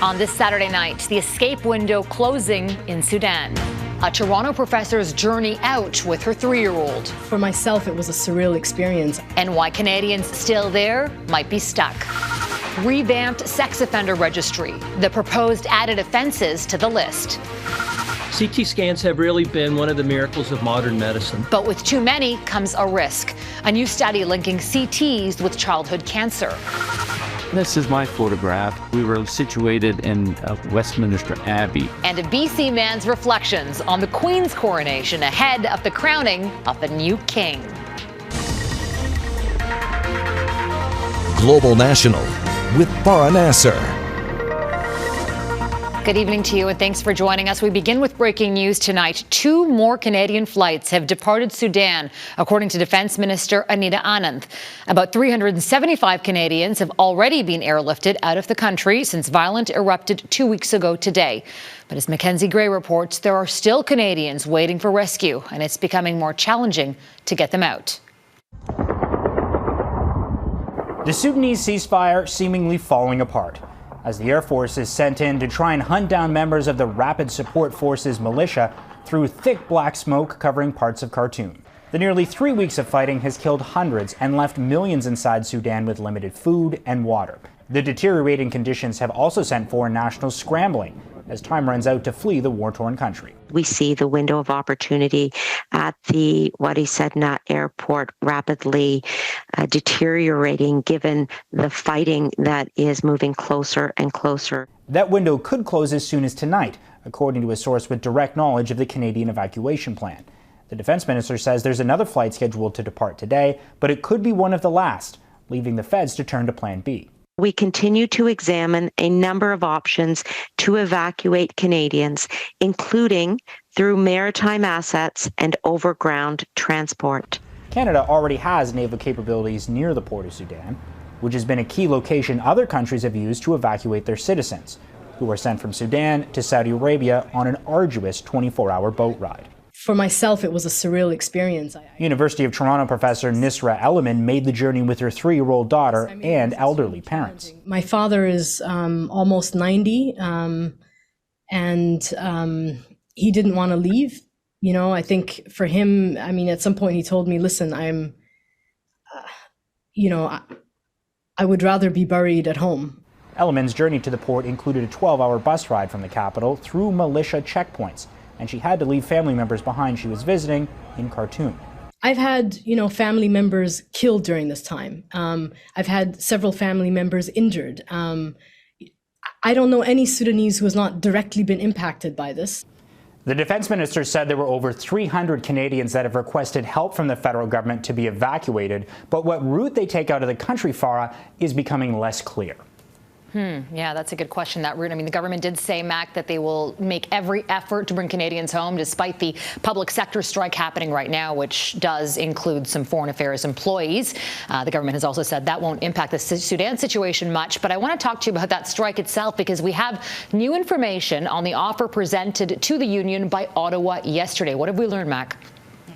On this Saturday night, the escape window closing in Sudan. A Toronto professor's journey out with her 3-year-old. For myself, it was a surreal experience. And why Canadians still there might be stuck. Revamped sex offender registry. The proposed added offenses to the list. CT scans have really been one of the miracles of modern medicine. But with too many comes a risk. A new study linking CTs with childhood cancer. This is my photograph. We were situated in Westminster Abbey. And a BC man's reflections on the Queen's coronation ahead of the crowning of a new king. Global National with Farah Nasser. Good evening to you and thanks for joining us. We begin with breaking news tonight. 2 more Canadian flights have departed Sudan, according to Defence Minister Anita Anand. About 375 Canadians have already been airlifted out of the country since violence erupted 2 weeks ago today. But as Mackenzie Gray reports, there are still Canadians waiting for rescue, and it's becoming more challenging to get them out. The Sudanese ceasefire seemingly falling apart, as the Air Force is sent in to try and hunt down members of the Rapid Support Forces militia through thick black smoke covering parts of Khartoum. The nearly 3 weeks of fighting has killed hundreds and left millions inside Sudan with limited food and water. The deteriorating conditions have also sent foreign nationals scrambling as time runs out to flee the war-torn country. We see the window of opportunity at the Wadi Sedna airport rapidly deteriorating given the fighting that is moving closer and closer. That window could close as soon as tonight, according to a source with direct knowledge of the Canadian evacuation plan. The Defence Minister says there's another flight scheduled to depart today, but it could be one of the last, leaving the feds to turn to Plan B. We continue to examine a number of options to evacuate Canadians, including through maritime assets and overground transport. Canada already has naval capabilities near the port of Sudan, which has been a key location other countries have used to evacuate their citizens, who are sent from Sudan to Saudi Arabia on an arduous 24-hour boat ride. For myself, it was a surreal experience. University of Toronto professor Nisra Elliman made the journey with her 3-year-old daughter and elderly parents. My father is almost 90, and he didn't want to leave. You know, I think for him, I mean, at some point he told me, listen, I would rather be buried at home. Elliman's journey to the port included a 12-hour bus ride from the capital through militia checkpoints, and she had to leave family members behind she was visiting in Khartoum. I've had, family members killed during this time. I've had several family members injured. I don't know any Sudanese who has not directly been impacted by this. The Defence Minister said there were over 300 Canadians that have requested help from the federal government to be evacuated, but what route they take out of the country, Farah, is becoming less clear. Yeah, that's a good question, that route. I mean, the government did say, Mac, that they will make every effort to bring Canadians home despite the public sector strike happening right now, which does include some foreign affairs employees. The government has also said that won't impact the Sudan situation much. But I want to talk to you about that strike itself, because we have new information on the offer presented to the union by Ottawa yesterday. What have we learned, Mac?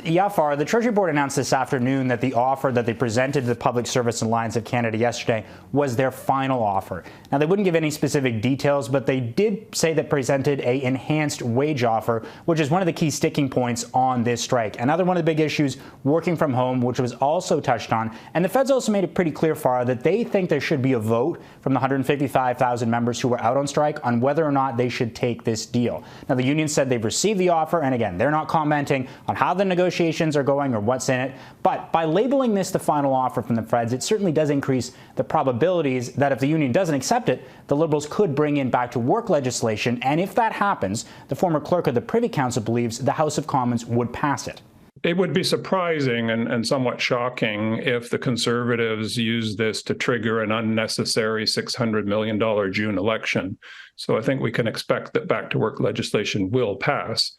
Yeah, Farah, the Treasury Board announced this afternoon that the offer that they presented to the Public Service Alliance of Canada yesterday was their final offer. Now, they wouldn't give any specific details, but they did say that presented a enhanced wage offer, which is one of the key sticking points on this strike. Another one of the big issues, working from home, which was also touched on. And the feds also made it pretty clear, Farah, that they think there should be a vote from the 155,000 members who were out on strike on whether or not they should take this deal. Now, the union said they've received the offer, and again, they're not commenting on how the negotiations are going or what's in it. But by labeling this the final offer from the feds, it certainly does increase the probabilities that if the union doesn't accept it, the Liberals could bring in back to work legislation. And if that happens, the former clerk of the Privy Council believes the House of Commons would pass it. It would be surprising and somewhat shocking if the Conservatives use this to trigger an unnecessary $600 million June election. So I think we can expect that back to work legislation will pass.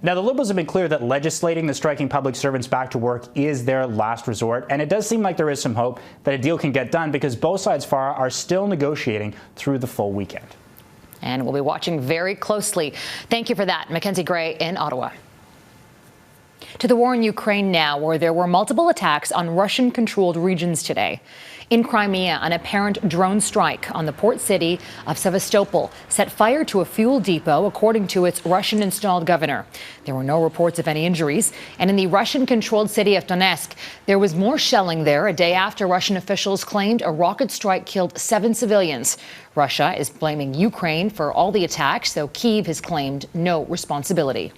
Now, the Liberals have been clear that legislating the striking public servants back to work is their last resort, and it does seem like there is some hope that a deal can get done because both sides, Farah, are still negotiating through the full weekend. And we'll be watching very closely. Thank you for that, Mackenzie Gray in Ottawa. To the war in Ukraine now, where there were multiple attacks on Russian-controlled regions today. In Crimea, an apparent drone strike on the port city of Sevastopol set fire to a fuel depot, according to its Russian-installed governor. There were no reports of any injuries. And in the Russian-controlled city of Donetsk, there was more shelling there a day after Russian officials claimed a rocket strike killed 7 civilians. Russia is blaming Ukraine for all the attacks, though Kyiv has claimed no responsibility.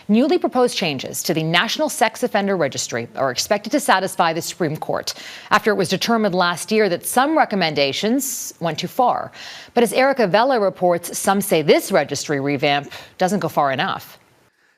Newly proposed changes to the National Sex Offender Registry are expected to satisfy the Supreme Court after it was determined last year that some recommendations went too far. But as Erica Vella reports, some say this registry revamp doesn't go far enough.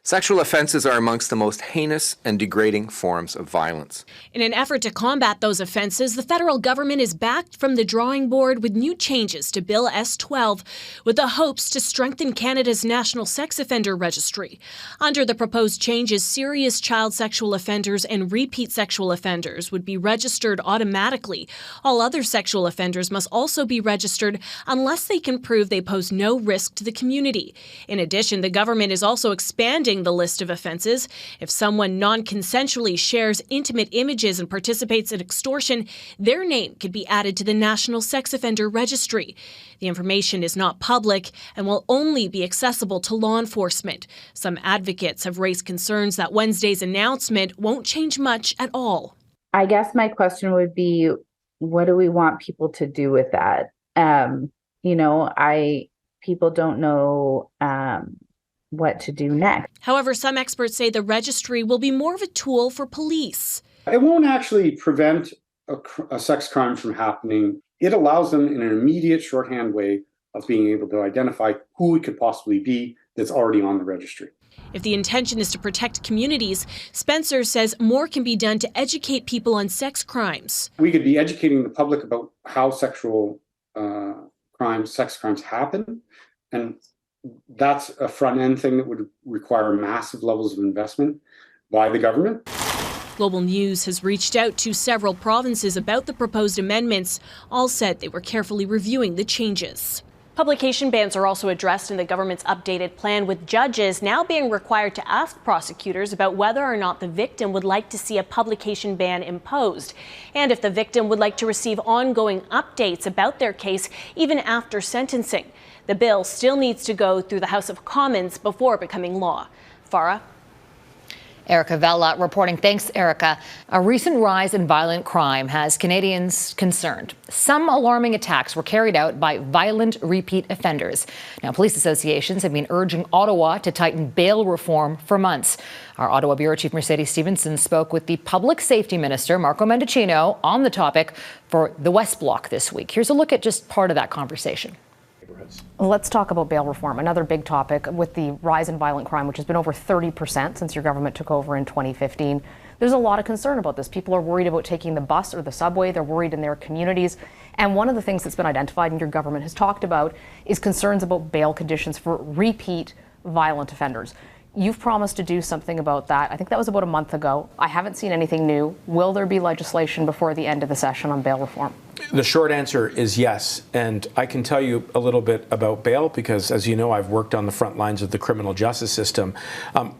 Sexual offenses are amongst the most heinous and degrading forms of violence. In an effort to combat those offenses, the federal government is back from the drawing board with new changes to Bill S-12, with the hopes to strengthen Canada's National Sex Offender Registry. Under the proposed changes, serious child sexual offenders and repeat sexual offenders would be registered automatically. All other sexual offenders must also be registered unless they can prove they pose no risk to the community. In addition, the government is also expanding the list of offenses. If someone non-consensually shares intimate images and participates in extortion, their name could be added to the National Sex Offender Registry. The information is not public and will only be accessible to law enforcement. Some advocates have raised concerns that Wednesday's announcement won't change much at all. I guess my question would be, what do we want people to do with that? People don't know what to do next. However, some experts say the registry will be more of a tool for police. It won't actually prevent a sex crime from happening. It allows them in an immediate shorthand way of being able to identify who it could possibly be that's already on the registry. If the intention is to protect communities, Spencer says more can be done to educate people on sex crimes. We could be educating the public about how sex crimes happen, and that's a front-end thing that would require massive levels of investment by the government. Global News has reached out to several provinces about the proposed amendments. All said they were carefully reviewing the changes. Publication bans are also addressed in the government's updated plan, with judges now being required to ask prosecutors about whether or not the victim would like to see a publication ban imposed, and if the victim would like to receive ongoing updates about their case even after sentencing. The bill still needs to go through the House of Commons before becoming law. Farah? Erica Vella reporting. Thanks, Erica. A recent rise in violent crime has Canadians concerned. Some alarming attacks were carried out by violent repeat offenders. Now, police associations have been urging Ottawa to tighten bail reform for months. Our Ottawa Bureau Chief Mercedes Stephenson spoke with the Public Safety Minister, Marco Mendicino, on the topic for the West Block this week. Here's a look at just part of that conversation. Let's talk about bail reform, another big topic with the rise in violent crime, which has been over 30% since your government took over in 2015. There's a lot of concern about this. People are worried about taking the bus or the subway. They're worried in their communities. And one of the things that's been identified and your government has talked about is concerns about bail conditions for repeat violent offenders. You've promised to do something about that. I think that was about a month ago. I haven't seen anything new. Will there be legislation before the end of the session on bail reform? The short answer is yes. And I can tell you a little bit about bail because, as you know, I've worked on the front lines of the criminal justice system.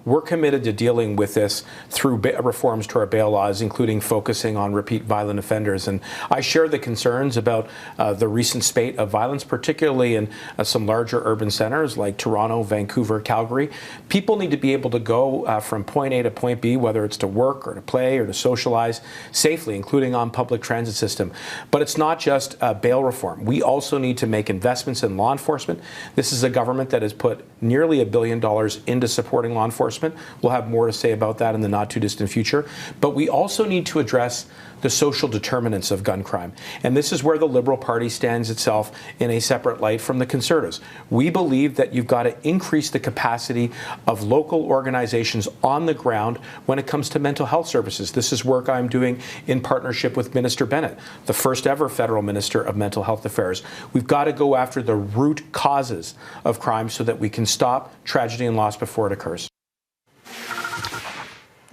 We're committed to dealing with this through reforms to our bail laws, including focusing on repeat violent offenders. And I share the concerns about the recent spate of violence, particularly in some larger urban centers like Toronto, Vancouver, Calgary. People need to be able to go from point A to point B, whether it's to work or to play or to socialize safely, including on public transit system. But it's not just bail reform. We also need to make investments in law enforcement. This is a government that has put nearly $1 billion into supporting law enforcement. We'll have more to say about that in the not too distant future. But we also need to address the social determinants of gun crime. And this is where the Liberal Party stands itself in a separate light from the Conservatives. We believe that you've got to increase the capacity of local organizations on the ground when it comes to mental health services. This is work I'm doing in partnership with Minister Bennett, the first ever federal minister of mental health affairs. We've got to go after the root causes of crime so that we can stop tragedy and loss before it occurs.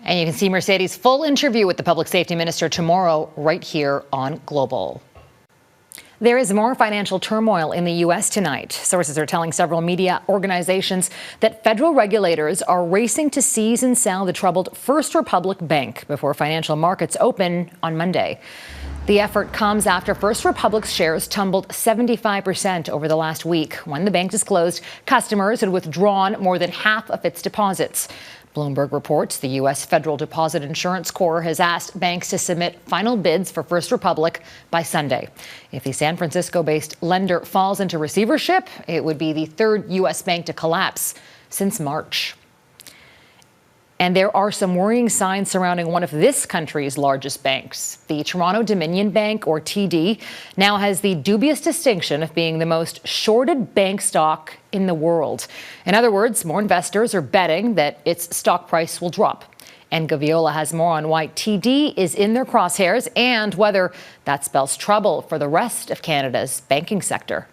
And you can see Mercedes' full interview with the Public Safety Minister tomorrow right here on Global. There is more financial turmoil in the U.S. tonight. Sources are telling several media organizations that federal regulators are racing to seize and sell the troubled First Republic Bank before financial markets open on Monday. The effort comes after First Republic's shares tumbled 75% over the last week when the bank disclosed customers had withdrawn more than half of its deposits. Bloomberg reports the U.S. Federal Deposit Insurance Corps has asked banks to submit final bids for First Republic by Sunday. If the San Francisco-based lender falls into receivership, it would be the third U.S. bank to collapse since March. And there are some worrying signs surrounding one of this country's largest banks. The Toronto Dominion Bank, or TD, now has the dubious distinction of being the most shorted bank stock in the world. In other words, more investors are betting that its stock price will drop. And Gaviola has more on why TD is in their crosshairs and whether that spells trouble for the rest of Canada's banking sector.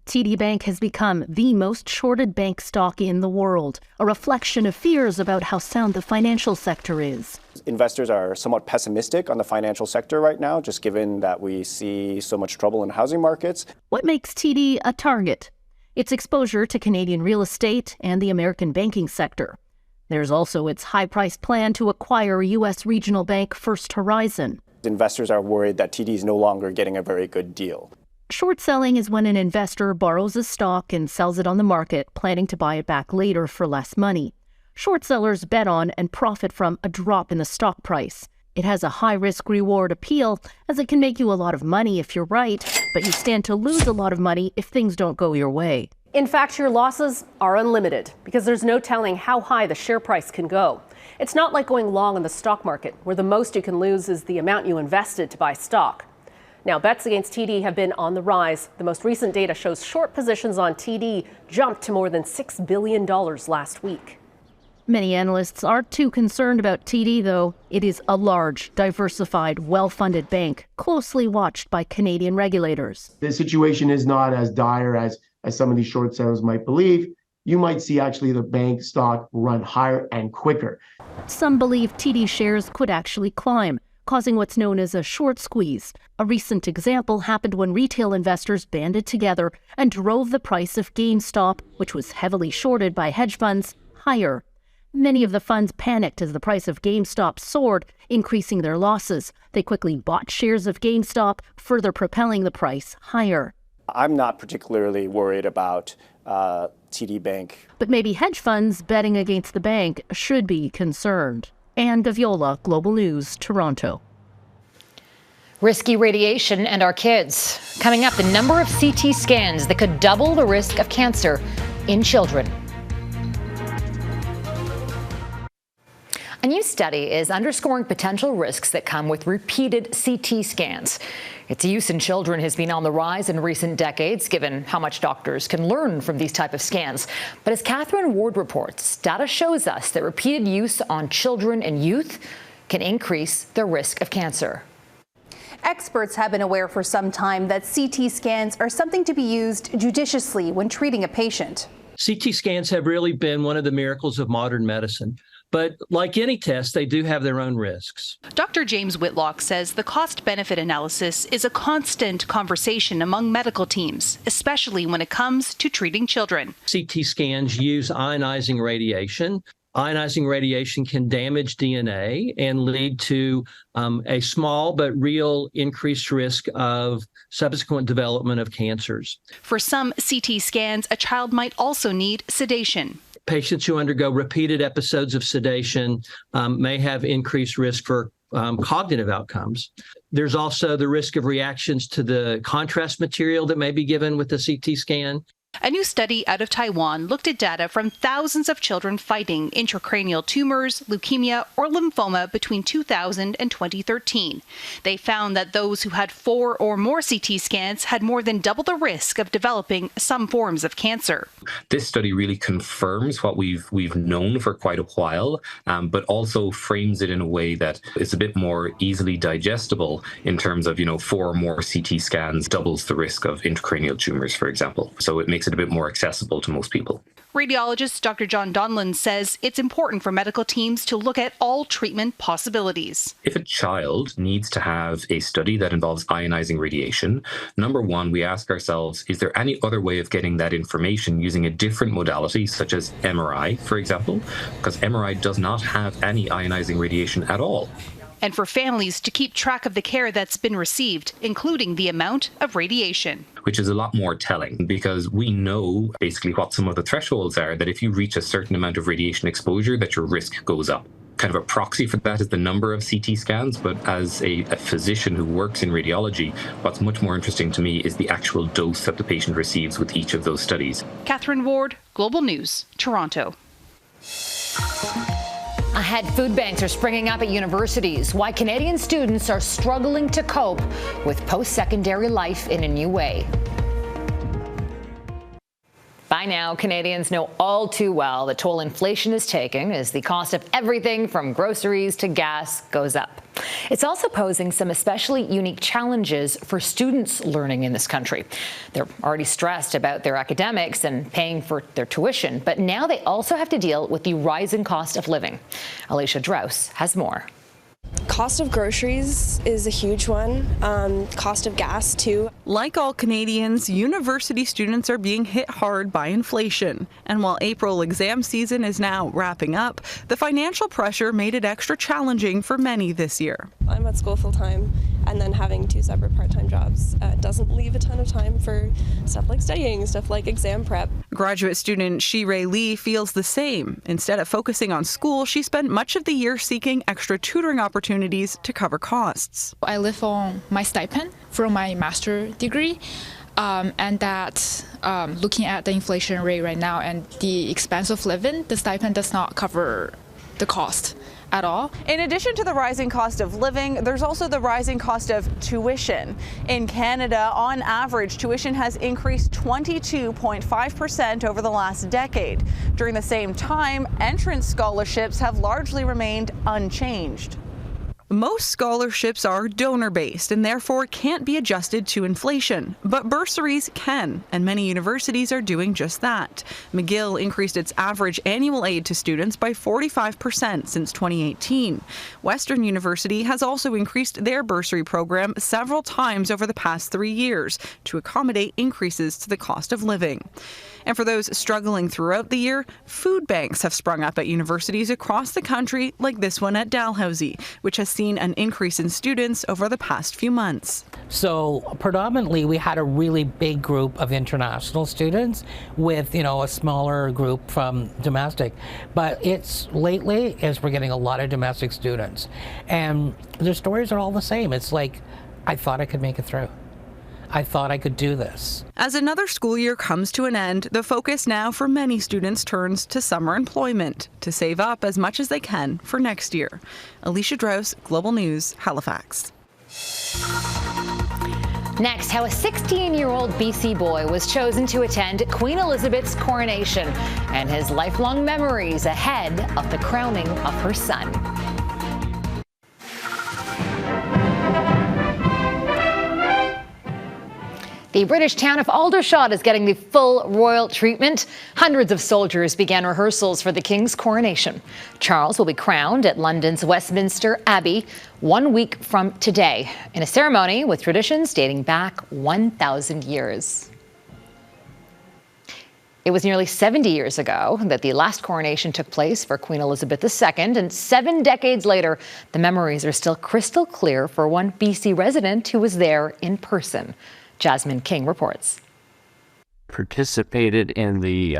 TD Bank has become the most shorted bank stock in the world, a reflection of fears about how sound the financial sector is. Investors are somewhat pessimistic on the financial sector right now, just given that we see so much trouble in housing markets. What makes TD a target? Its exposure to Canadian real estate and the American banking sector. There's also its high-priced plan to acquire U.S. regional bank First Horizon. Investors are worried that TD is no longer getting a very good deal. Short selling is when an investor borrows a stock and sells it on the market, planning to buy it back later for less money. Short sellers bet on and profit from a drop in the stock price. It has a high-risk reward appeal, as it can make you a lot of money if you're right, but you stand to lose a lot of money if things don't go your way. In fact, your losses are unlimited because there's no telling how high the share price can go. It's not like going long in the stock market, where the most you can lose is the amount you invested to buy stock. Now, bets against TD have been on the rise. The most recent data shows short positions on TD jumped to more than $6 billion last week. Many analysts aren't too concerned about TD, though. It is a large, diversified, well-funded bank, closely watched by Canadian regulators. The situation is not as dire as some of these short sellers might believe. You might see actually the bank stock run higher and quicker. Some believe TD shares could actually climb, causing what's known as a short squeeze. A recent example happened when retail investors banded together and drove the price of GameStop, which was heavily shorted by hedge funds, higher. Many of the funds panicked as the price of GameStop soared, increasing their losses. They quickly bought shares of GameStop, further propelling the price higher. I'm not particularly worried about TD Bank. But maybe hedge funds betting against the bank should be concerned. Anne Gaviola, Global News, Toronto. Risky radiation and our kids. Coming up, the number of CT scans that could double the risk of cancer in children. A new study is underscoring potential risks that come with repeated CT scans. Its use in children has been on the rise in recent decades, given how much doctors can learn from these type of scans. But as Catherine Ward reports, data shows us that repeated use on children and youth can increase their risk of cancer. Experts have been aware for some time that CT scans are something to be used judiciously when treating a patient. CT scans have really been one of the miracles of modern medicine. But like any test, they do have their own risks. Dr. James Whitlock says the cost-benefit analysis is a constant conversation among medical teams, especially when it comes to treating children. CT scans use ionizing radiation. Ionizing radiation can damage DNA and lead to a small but real increased risk of subsequent development of cancers. For some CT scans, a child might also need sedation. Patients who undergo repeated episodes of sedation may have increased risk for cognitive outcomes. There's also the risk of reactions to the contrast material that may be given with the CT scan. A new study out of Taiwan looked at data from thousands of children fighting intracranial tumors, leukemia, or lymphoma between 2000 and 2013. They found that those who had 4 or more CT scans had more than double the risk of developing some forms of cancer. This study really confirms what we've known for quite a while, but also frames it in a way that is a bit more easily digestible in terms of, 4 or more CT scans doubles the risk of intracranial tumors, for example. So it makes makes it a bit more accessible to most people. Radiologist Dr. John Donlan says it's important for medical teams to look at all treatment possibilities. If a child needs to have a study that involves ionizing radiation, number one, we ask ourselves, is there any other way of getting that information using a different modality, such as MRI, for example? Because MRI does not have any ionizing radiation at all. And for families to keep track of the care that's been received, including the amount of radiation. Which is a lot more telling, because we know basically what some of the thresholds are, that if you reach a certain amount of radiation exposure, that your risk goes up. Kind of a proxy for that is the number of CT scans, but as a physician who works in radiology, what's much more interesting to me is the actual dose that the patient receives with each of those studies. Catherine Ward, Global News, Toronto. Ahead, food banks are springing up at universities. Why Canadian students are struggling to cope with post-secondary life in a new way. By now, Canadians know all too well the toll inflation is taking as the cost of everything from groceries to gas goes up. It's also posing some especially unique challenges for students learning in this country. They're already stressed about their academics and paying for their tuition, but now they also have to deal with the rising cost of living. Alicia Draus has more. Cost of groceries is a huge one. Cost of gas, too. Like all Canadians, university students are being hit hard by inflation. And while April exam season is now wrapping up, the financial pressure made it extra challenging for many this year. I'm at school full time, and then having 2 separate part-time jobs doesn't leave a ton of time for stuff like studying, stuff like exam prep. Graduate student Shirei Lee feels the same. Instead of focusing on school, she spent much of the year seeking extra tutoring opportunities to cover costs. I live on my stipend from my master's degree, and that looking at the inflation rate right now and the expense of living, the stipend does not cover the cost at all. In addition to the rising cost of living, there's also the rising cost of tuition. In Canada, on average, tuition has increased 22.5% over the last decade. During the same time, entrance scholarships have largely remained unchanged. Most scholarships are donor-based and therefore can't be adjusted to inflation, but bursaries can, and many universities are doing just that. McGill increased its average annual aid to students by 45% since 2018. Western University has also increased their bursary program several times over the past 3 years to accommodate increases to the cost of living. And for those struggling throughout the year, food banks have sprung up at universities across the country, like this one at Dalhousie, which has seen an increase in students over the past few months. So predominantly we had a really big group of international students with, a smaller group from domestic. But it's lately as we're getting a lot of domestic students. And their stories are all the same. It's like, I thought I could make it through. I thought I could do this. As another school year comes to an end, the focus now for many students turns to summer employment to save up as much as they can for next year. Alicia Draus, Global News, Halifax. Next, how a 16-year-old BC boy was chosen to attend Queen Elizabeth's coronation and his lifelong memories ahead of the crowning of her son. The British town of Aldershot is getting the full royal treatment. Hundreds of soldiers began rehearsals for the King's coronation. Charles will be crowned at London's Westminster Abbey 1 week from today in a ceremony with traditions dating back 1,000 years. It was nearly 70 years ago that the last coronation took place for Queen Elizabeth II, and 7 decades later, the memories are still crystal clear for one BC resident who was there in person. Jasmine King reports. Participated in the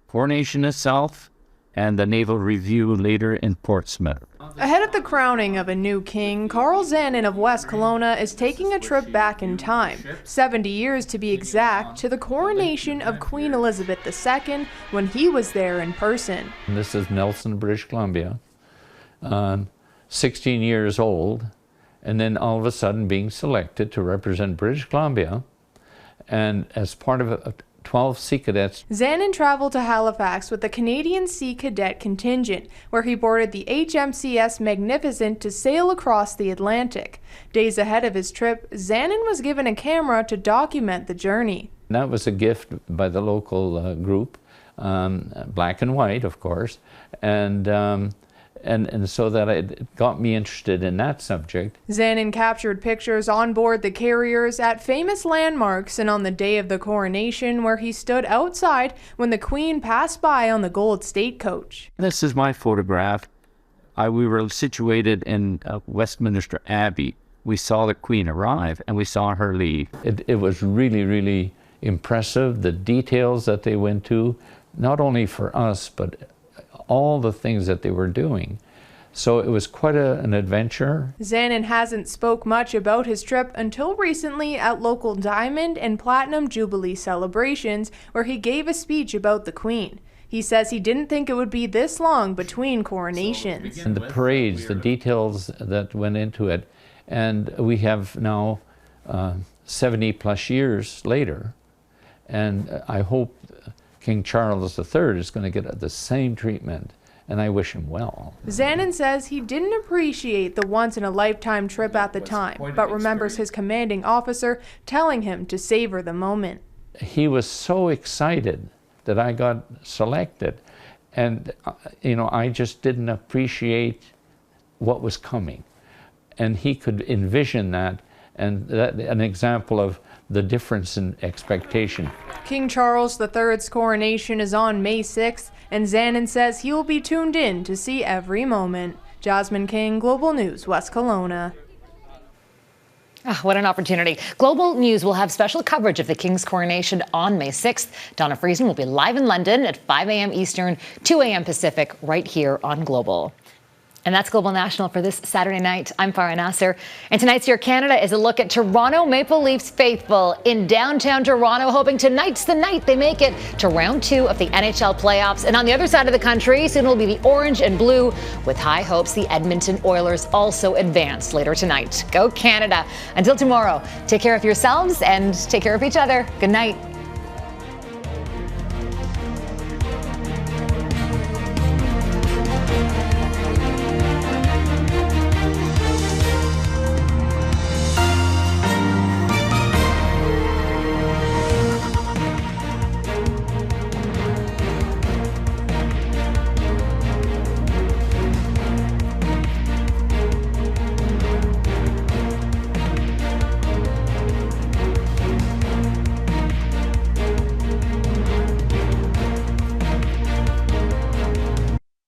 coronation itself and the Naval Review later in Portsmouth. Ahead of the crowning of a new king, Carl Zanin of West Kelowna is taking a trip back in time, 70 years to be exact, to the coronation of Queen Elizabeth II when he was there in person. And this is Nelson, British Columbia, 16 years old. And then all of a sudden being selected to represent British Columbia, and as part of 12 Sea Cadets. Zanin traveled to Halifax with the Canadian Sea Cadet contingent, where he boarded the HMCS Magnificent to sail across the Atlantic. Days ahead of his trip, Zanin was given a camera to document the journey. That was a gift by the local group, black and white, of course, and so that it got me interested in that subject. Zanin captured pictures on board the carriers at famous landmarks and on the day of the coronation, where he stood outside when the Queen passed by on the gold stagecoach. This is my photograph. We were situated in Westminster Abbey. We saw the Queen arrive and we saw her leave. It was really, really impressive, the details that they went to, not only for us, but all the things that they were doing. So it was quite an adventure. Zanin hasn't spoke much about his trip until recently at local Diamond and Platinum Jubilee celebrations, where he gave a speech about the Queen. He says he didn't think it would be this long between coronations. And the parades, the details that went into it. And we have now 70 plus years later, and I hope King Charles III is going to get the same treatment, and I wish him well. Zanin says he didn't appreciate the once-in-a-lifetime trip at the time, but remembers his commanding officer telling him to savor the moment. He was so excited that I got selected, and I just didn't appreciate what was coming. And he could envision that, and that an example of the difference in expectation. King Charles III's coronation is on May 6th, and Zanin says he will be tuned in to see every moment. Jasmine King, Global News, West Kelowna. What an opportunity. Global News will have special coverage of the King's coronation on May 6th. Donna Friesen will be live in London at 5 a.m. Eastern, 2 a.m. Pacific, right here on Global. And that's Global National for this Saturday night. I'm Farah Nasser. And tonight's Your Canada is a look at Toronto Maple Leafs faithful in downtown Toronto, hoping tonight's the night they make it to round 2 of the NHL playoffs. And on the other side of the country, soon will be the orange and blue, with high hopes the Edmonton Oilers also advance later tonight. Go Canada. Until tomorrow, take care of yourselves and take care of each other. Good night.